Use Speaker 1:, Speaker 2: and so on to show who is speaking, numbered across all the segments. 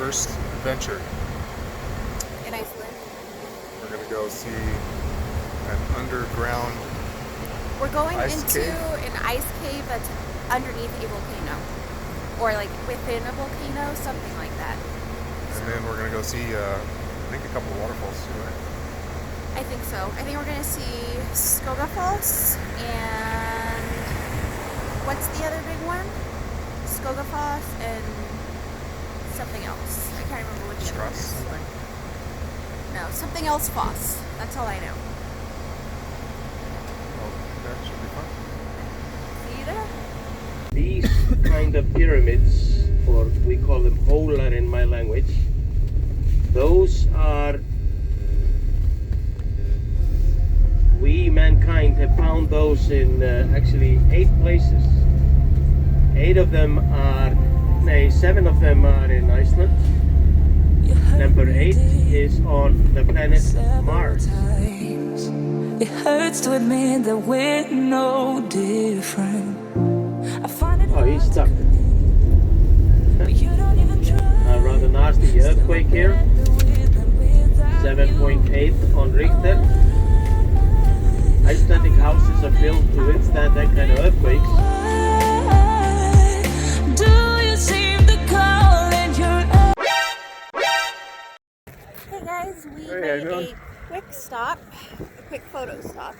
Speaker 1: first adventure.
Speaker 2: In Iceland.
Speaker 1: We're gonna go see an underground
Speaker 2: We're going
Speaker 1: ice
Speaker 2: into
Speaker 1: cave?
Speaker 2: an ice cave that's underneath a volcano. Or like within a volcano, something like that.
Speaker 1: And then we're gonna go see, I think a couple of waterfalls too, right?
Speaker 2: I think so. I think we're gonna see Waterfalls and what's the other big one? Waterfalls and something else. I can't remember which one.
Speaker 1: Strauss, something?
Speaker 2: No, something else Foss. That's all I know.
Speaker 1: Oh, that should be fun.
Speaker 2: See you there?
Speaker 3: These kind of pyramids, or we call them holar in my language, those are, we mankind have found those in actually 8 places. 7 of them are in Iceland. Number 8 is on the planet Mars.
Speaker 4: It hurts to admit that we're no different. I find it
Speaker 3: Oh, he's stuck. A rather nasty earthquake here. 7.8 on Richter. Icelandic houses are built to withstand that kind of earthquakes.
Speaker 4: Do you seem to call it your own?
Speaker 2: Hey guys, we
Speaker 1: Hey, how you
Speaker 2: made
Speaker 1: doing?
Speaker 2: a quick stop, a quick photo stop,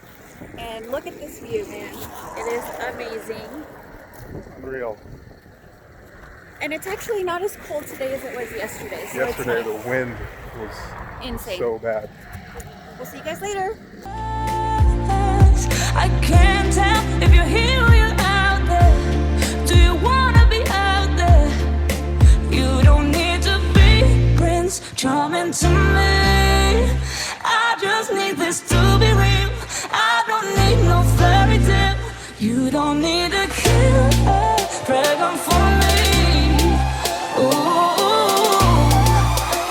Speaker 2: and look at this view, man. It is amazing.
Speaker 1: Unreal.
Speaker 2: And it's actually not as cold today as it was yesterday. So
Speaker 1: Yesterday
Speaker 2: it's
Speaker 1: the wind was
Speaker 2: insane.
Speaker 1: so bad.
Speaker 2: We'll see you guys later.
Speaker 4: I can't tell if you're here or you're out there. Do you wanna be out there? You don't need to be Prince Charming to me. I just need this to be real. I don't need no fairy tale. You don't need a kill a dragon for me. Ooh,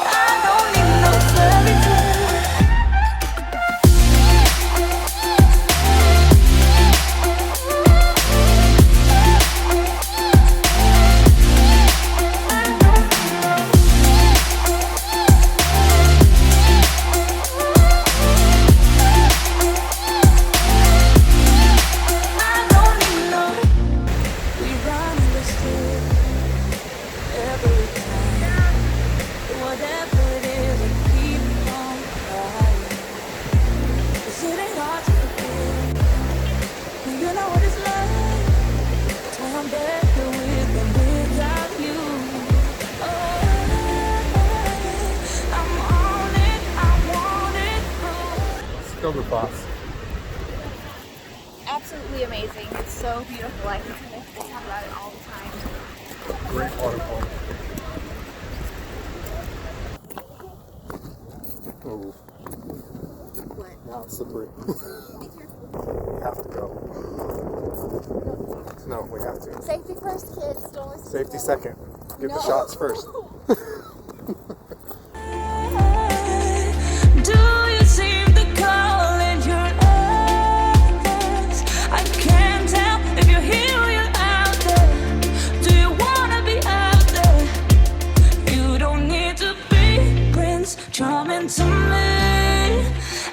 Speaker 4: I don't need no fairy tale.
Speaker 1: Waterfalls.
Speaker 2: Absolutely amazing. It's so beautiful. I can talk about it all the time.
Speaker 1: Great waterfall. Oh,
Speaker 2: What?
Speaker 1: now it's slippery.
Speaker 2: Be careful.
Speaker 1: We have to go. No, we have to.
Speaker 2: Safety first, kids. Don't listen to
Speaker 1: Safety
Speaker 2: them.
Speaker 1: second. Get the
Speaker 2: No.
Speaker 1: shots first.
Speaker 4: Do you seem to call it your own? I can't tell if you're here or you're out there. Do you wanna be out there? You don't need to be Prince Charming to me.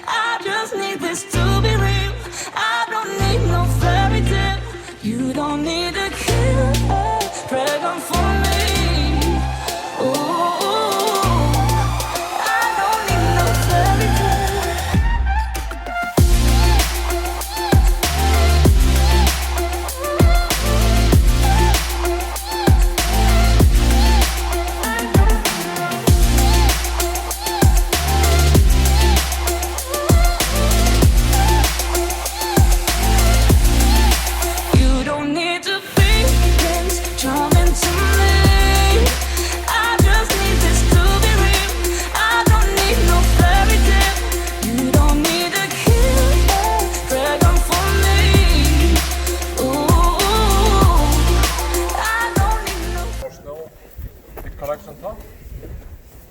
Speaker 4: I just need this to be real. I don't need no fairy tale. You don't need a kill a dragon for me. Ooh.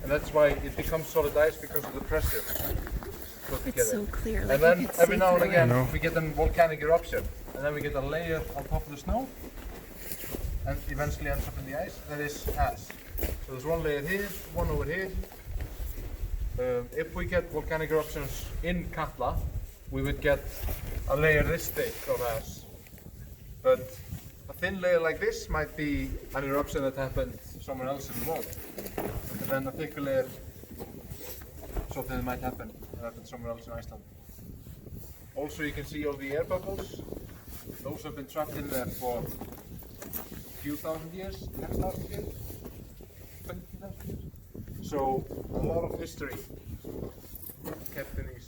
Speaker 1: That's why it becomes solid ice because of the pressure.
Speaker 2: It's so clear.
Speaker 1: And then every now and again we get a volcanic eruption, and then we get a layer on top of the snow, and eventually ends up in the ice. That is ash. There's one layer here, one over here. If we get volcanic eruptions in Katla, we would get a layer this thick of ash. But a thin layer like this might be an eruption that happened somewhere else in the world. And then a thicker layer, something that might happen somewhere else in Iceland. Also, you can see all the air bubbles. Those have been trapped in there for a few thousand years, 10,000 years, 20,000 years. So a lot of history kept in these.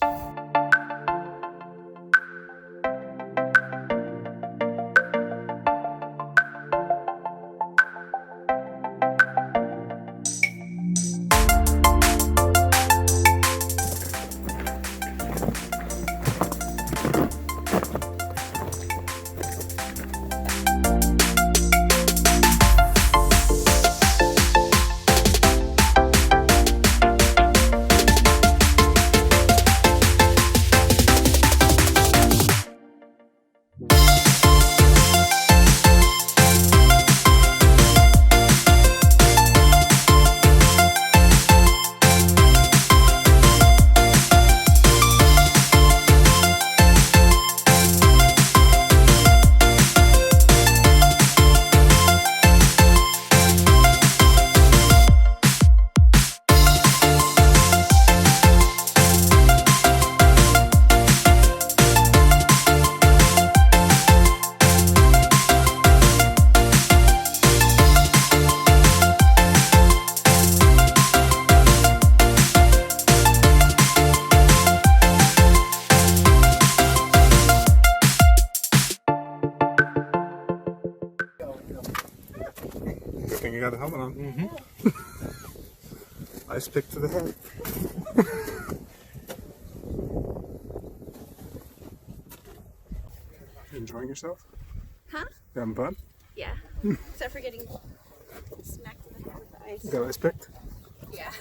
Speaker 1: Good thing you got a helmet on. Mm-hmm. Ice pick to the head. Enjoying yourself?
Speaker 2: Huh?
Speaker 1: You having fun?
Speaker 2: Yeah. Except for getting smacked in the head with the ice.
Speaker 1: You got ice picked?
Speaker 2: Yeah.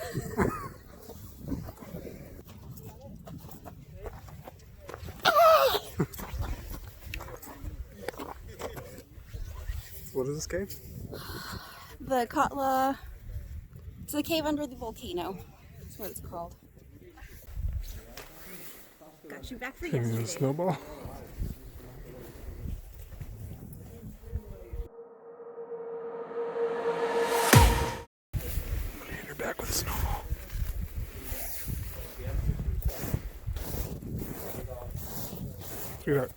Speaker 1: What is this cave?
Speaker 2: The Katla. It's the cave under the volcano. That's what it's called. Got you back for
Speaker 1: Maybe
Speaker 2: yesterday.
Speaker 1: a snowball? You're back with a snowball. Sweetheart.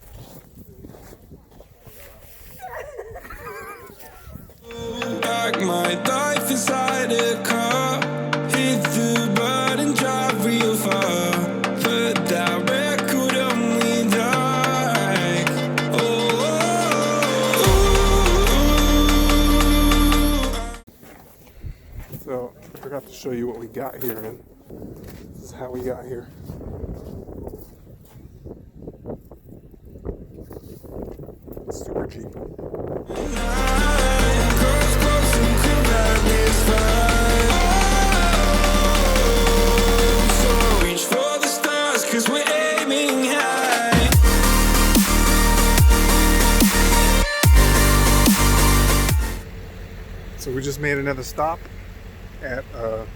Speaker 5: Back my life inside a car, hit the button, drive real far. Put that record on me like,
Speaker 1: So, I forgot to show you what we got here, and this is how we got here. It's super cheap.
Speaker 5: reach for the stars, 'cause we're aiming high.
Speaker 1: So we just made another stop at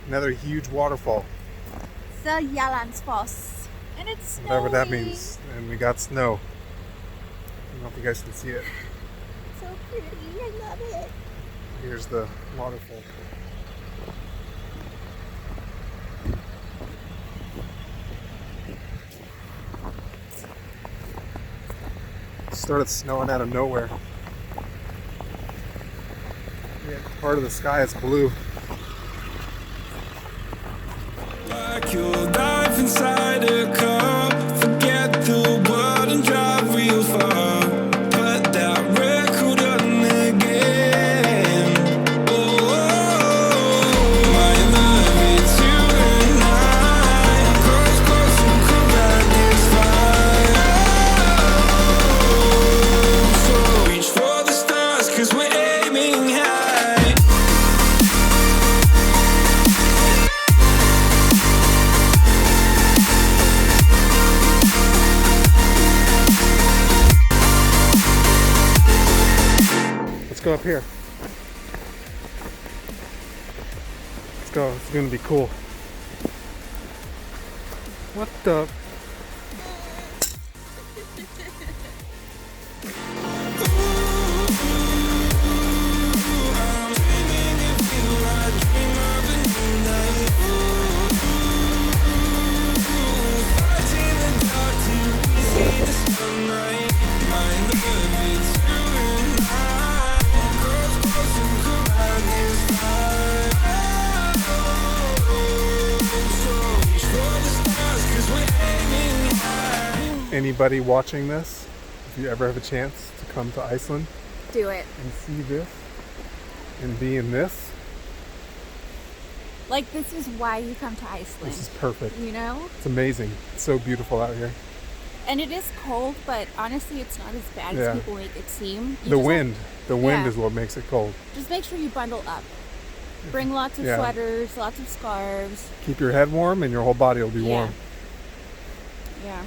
Speaker 1: another huge waterfall,
Speaker 2: The Icelandic. And it's snowy.
Speaker 1: whatever that means, and we got snow. I don't know if you guys can see it.
Speaker 2: So pretty. I love it.
Speaker 1: Here's the waterfall. It started snowing out of nowhere. Yeah, part of the sky is blue.
Speaker 5: Like you'll dive inside a car, forget the world and drive real far. Put that record on again. My love is you and I. Close and cool like this fire. So reach for the stars, 'cause we're aiming high.
Speaker 1: Let's go up here.
Speaker 6: Let's go. It's gonna be cool. What the? Anybody watching this, if you ever have a chance to come to Iceland
Speaker 2: Do it.
Speaker 6: and see this and be in this,
Speaker 2: Like, this is why you come to Iceland.
Speaker 6: this is perfect.
Speaker 2: You know?
Speaker 6: It's amazing. It's so beautiful out here.
Speaker 2: And it is cold, but honestly, it's not as bad
Speaker 6: Yeah.
Speaker 2: as people make it seem. You
Speaker 6: The
Speaker 2: just
Speaker 6: wind
Speaker 2: Yeah.
Speaker 6: is what makes it cold.
Speaker 2: Just make sure you bundle up. Bring lots of
Speaker 6: Yeah.
Speaker 2: sweaters, lots of scarves.
Speaker 6: Keep your head warm and your whole body will be
Speaker 2: Yeah.
Speaker 6: warm.
Speaker 2: Yeah.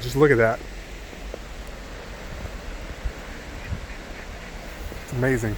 Speaker 6: Just look at that. It's amazing.